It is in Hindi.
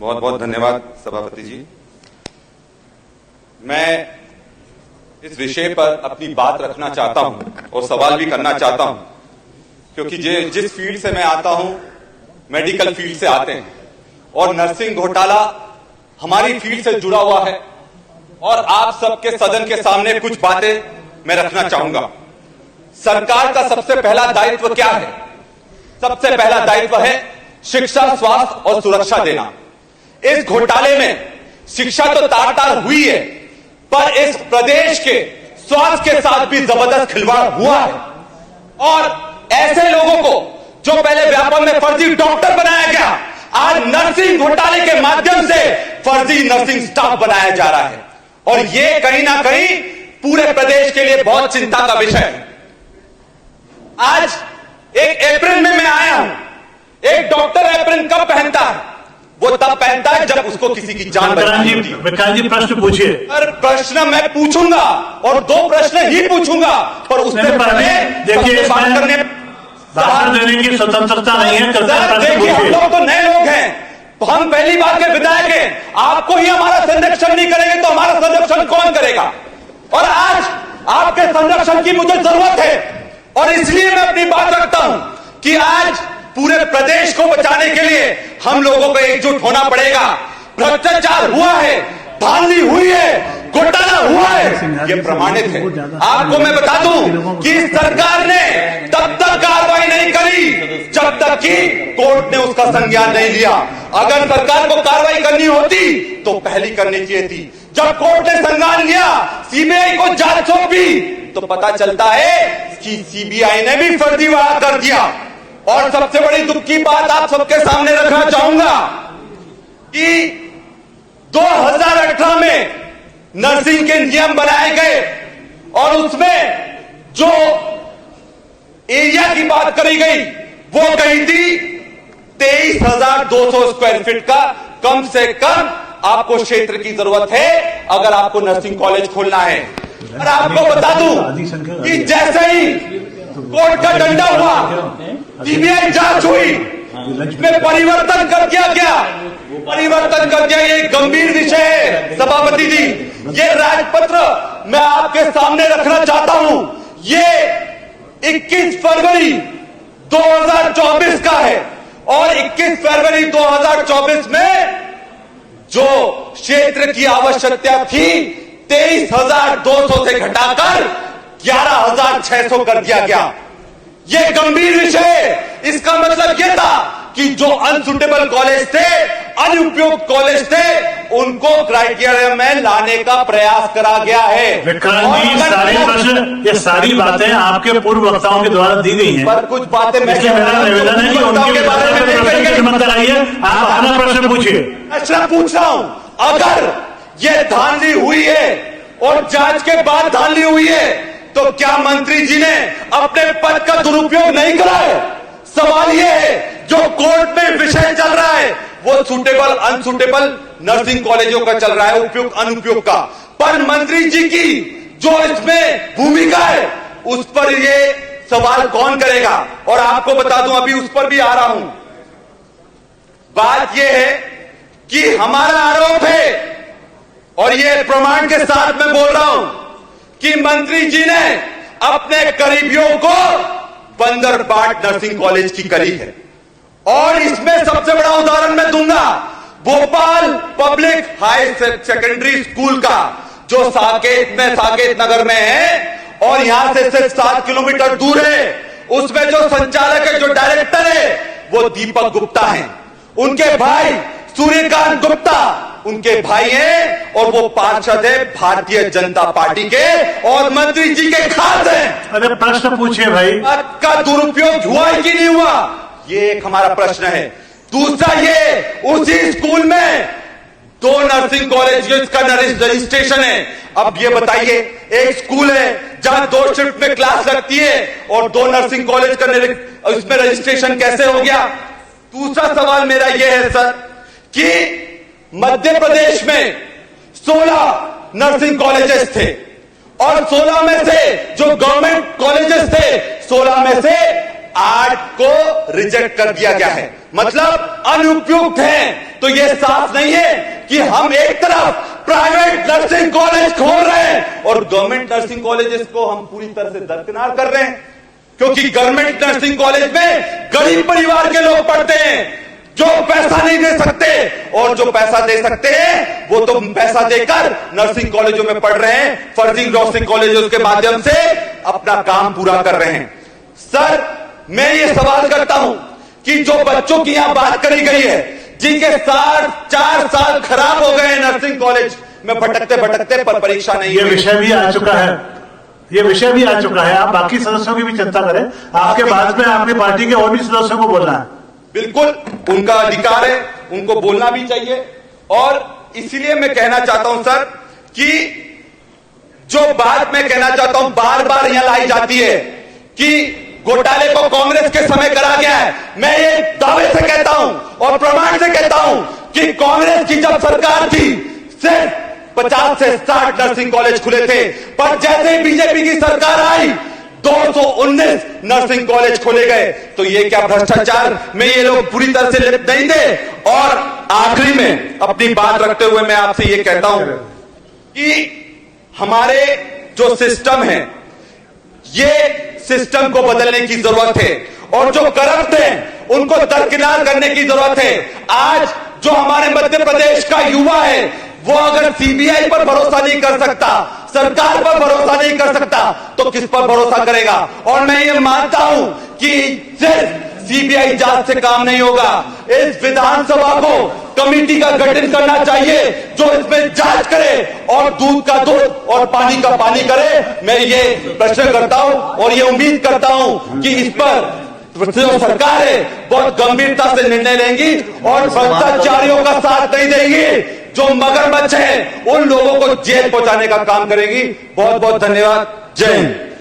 बहुत बहुत धन्यवाद सभापति जी। मैं इस विषय पर अपनी बात रखना चाहता हूं और सवाल भी करना चाहता हूं, क्योंकि जिस फील्ड से मैं आता हूं, मेडिकल फील्ड से आते हैं, और नर्सिंग घोटाला हमारी फील्ड से जुड़ा हुआ है। और आप सबके सदन के सामने कुछ बातें मैं रखना चाहूंगा। सरकार का सबसे पहला दायित्व क्या है? सबसे पहला दायित्व है शिक्षा, स्वास्थ्य और सुरक्षा देना। इस घोटाले में शिक्षा तो तार-तार हुई है, पर इस प्रदेश के स्वास्थ्य के साथ भी जबरदस्त खिलवाड़ हुआ है। और ऐसे लोगों को जो पहले व्यापक में फर्जी डॉक्टर बनाया गया, आज नर्सिंग घोटाले के माध्यम से फर्जी नर्सिंग स्टाफ बनाया जा रहा है। और यह कहीं ना कहीं पूरे प्रदेश के लिए बहुत चिंता का विषय है। आज एक अप्रैल में मैं आया हूं। एक डॉक्टर अप्रैल कब पहनता है? वो तब पहनता है जब उसको किसी की जान बचानी होती है। विक्रांत जी प्रश्न पूछिए। पर प्रश्न मैं पूछूंगा और 2 प्रश्न ही पूछूंगा, पर उससे पहले देखिए बात देने की स्वतंत्रता नहीं है। देखिए हम लोग तो नए लोग हैं, तो हम पहली बार के विधायक हैं। आपको ही हमारा संरक्षण नहीं करेंगे तो हमारा संरक्षण कौन करेगा? और आज आपके संरक्षण की मुझे जरूरत है, और इसलिए मैं अपनी बात रखता हूं कि आज पूरे प्रदेश को बचाने के लिए हम लोगों को एकजुट होना पड़ेगा। भ्रष्टाचार हुआ है, धांधली हुई है, घोटाला हुआ है, ये प्रमाणित है। आपको मैं बता दूं कि सरकार ने तब तक कार्रवाई नहीं करी जब तक कि कोर्ट ने उसका संज्ञान नहीं लिया। अगर सरकार को कार्रवाई करनी होती तो पहले करनी चाहिए थी। जब कोर्ट ने संज्ञान लिया, सीबीआई को जांच सौंपी, तो पता चलता है कि सीबीआई ने भी फर्जीवाड़ा कर दिया। और सबसे बड़ी दुख की बात आप सबके सामने रखना चाहूंगा कि 2018 में नर्सिंग के नियम बनाए गए, और उसमें जो एरिया की बात करी गई वो कही थी 23,200 स्क्वायर फीट का कम से कम आपको क्षेत्र की जरूरत है अगर आपको नर्सिंग कॉलेज खोलना है। और आपको बता दूं कि जैसे ही कोर्ट का डंडा हुआ, सीबीआई जांच हुई, इसमें परिवर्तन कर दिया गया। परिवर्तन कर दिया, ये गंभीर विषय है सभापति जी। ये राजपत्र मैं आपके सामने रखना चाहता हूं। ये 21 फरवरी 2024 का है, और 21 फरवरी 2024 में जो क्षेत्र की आवश्यकता थी 23,200 से घटाकर 11,600 कर दिया गया। यह गंभीर विषय है। इसका मतलब यह था कि जो अनसुटेबल कॉलेज थे, अनुपयुक्त कॉलेज थे, उनको क्राइटेरिया में लाने का प्रयास करा गया है। विक्रांत जी सारे प्रश्न, ये सारी बातें आपके पूर्व वक्ताओं के द्वारा दी गई हैं। पर कुछ बातें मैं मेरा निवेदन है कि उनके बारे में मत कराइए, आप अपना प्रश्न पूछिए। प्रश्न पूछ रहा हूं, अगर ये धांधली हुई है और जांच के बाद धांधली हुई है, तो क्या मंत्री जी ने अपने पद का दुरुपयोग नहीं करा है? सवाल यह है, जो कोर्ट में विषय चल रहा है वो सुटेबल अनसुटेबल नर्सिंग कॉलेजों का चल रहा है, उपयुक्त अनुपयुक्त का। पर मंत्री जी की जो इसमें भूमिका है, उस पर ये सवाल कौन करेगा? और आपको बता दूं, अभी उस पर भी आ रहा हूं। बात यह है कि हमारा आरोप है, और ये प्रमाण के साथ मैं बोल रहा हूं, कि मंत्री जी ने अपने करीबियों को बंदरबाट नर्सिंग कॉलेज की करी है। और इसमें सबसे बड़ा उदाहरण मैं दूंगा, Bhopal public high secondary school का, जो साकेत नगर में है, और यहां से सिर्फ 7 किलोमीटर दूर है। उसमें जो संचालक है, जो डायरेक्टर है, वो दीपक गुप्ता है। उनके भाई सूर्यकांत गुप्ता उनके भाई हैं, और वो पार्षद है भारतीय जनता पार्टी के, और मंत्री जी के खास हैं। अरे प्रश्न पूछिए भाई। का दुरुपयोग हुआ कि नहीं हुआ, ये एक हमारा प्रश्न है। दूसरा, ये उसी स्कूल में 2 नर्सिंग कॉलेज का रजिस्ट्रेशन है। अब ये बताइए, एक स्कूल है जहां 2 शिफ्ट में क्लास लगती है, और 2 नर्सिंग कॉलेज का उसमें रजिस्ट्रेशन कैसे हो गया? दूसरा सवाल मेरा यह है सर, कि मध्य प्रदेश में 16 नर्सिंग कॉलेजेस थे, और 16 में से जो गवर्नमेंट कॉलेजेस थे, 16 में से 8 को रिजेक्ट कर दिया गया है, मतलब अनुपयुक्त हैं। तो ये साफ नहीं है कि हम एक तरफ प्राइवेट नर्सिंग कॉलेज खोल रहे हैं और गवर्नमेंट नर्सिंग कॉलेजेस को हम पूरी तरह से दरकिनार कर रहे हैं, क्योंकि गवर्नमेंट नर्सिंग कॉलेज में गरीब परिवार के लोग पढ़ते हैं जो पैसा नहीं दे सकते, और जो पैसा दे सकते हैं वो तो पैसा देकर नर्सिंग कॉलेजों में पढ़ रहे हैं, फर्जी नर्सिंग कॉलेजों के माध्यम से अपना काम पूरा कर रहे हैं। सर, मैं ये सवाल करता हूं कि जो बच्चों की यहां बात करी गई है, जिनके 4 साल खराब हो गए नर्सिंग कॉलेज में भटकते भटकते, पर परीक्षा नहीं, ये विषय भी आ चुका है, ये विषय भी आ चुका है। आप बाकी सदस्यों की भी चिंता करें, आपके बाद में आपकी पार्टी के और भी सदस्यों को बोलना है। बिल्कुल उनका अधिकार है, उनको बोलना भी चाहिए। और इसीलिए मैं कहना चाहता हूं सर कि जो बात मैं कहना चाहता हूं बार बार यहां लाई जाती है कि घोटाले को कांग्रेस के समय करा गया है, मैं ये दावे से कहता हूं और प्रमाण से कहता हूं कि कांग्रेस की जब सरकार थी सिर्फ 50 से 60 नर्सिंग कॉलेज खुले थे, पर जैसे बीजेपी की सरकार आई 219 नर्सिंग कॉलेज खोले गए। तो ये क्या भ्रष्टाचार में ये लोग पूरी तरह से लिप्त नहीं थे? और आखिरी में अपनी बात रखते हुए मैं आपसे ये कहता हूं कि हमारे जो सिस्टम है, ये सिस्टम को बदलने की जरूरत है, और जो करप्ट हैं उनको दरकिनार करने की जरूरत है। आज जो हमारे मध्य प्रदेश का युवा है वो अगर सीबीआई पर भरोसा नहीं कर सकता, सरकार पर भरोसा नहीं कर सकता, तो किस पर भरोसा करेगा? और मैं ये मानता हूं कि सिर्फ सीबीआई जांच से काम नहीं होगा, इस विधानसभा को कमेटी का गठन करना चाहिए जो इसमें जांच करे और दूध का दूध और पानी का पानी करे। मैं ये प्रश्न करता हूं और ये उम्मीद करता हूं कि इस पर जो सरकार है बहुत गंभीरता से निर्णय लेंगी और भ्रष्टाचारियों का साथ नहीं देंगी। जो मगरमच्छ है उन लोगों को जेल पहुंचाने का काम करेगी। बहुत बहुत धन्यवाद। जय हिंद।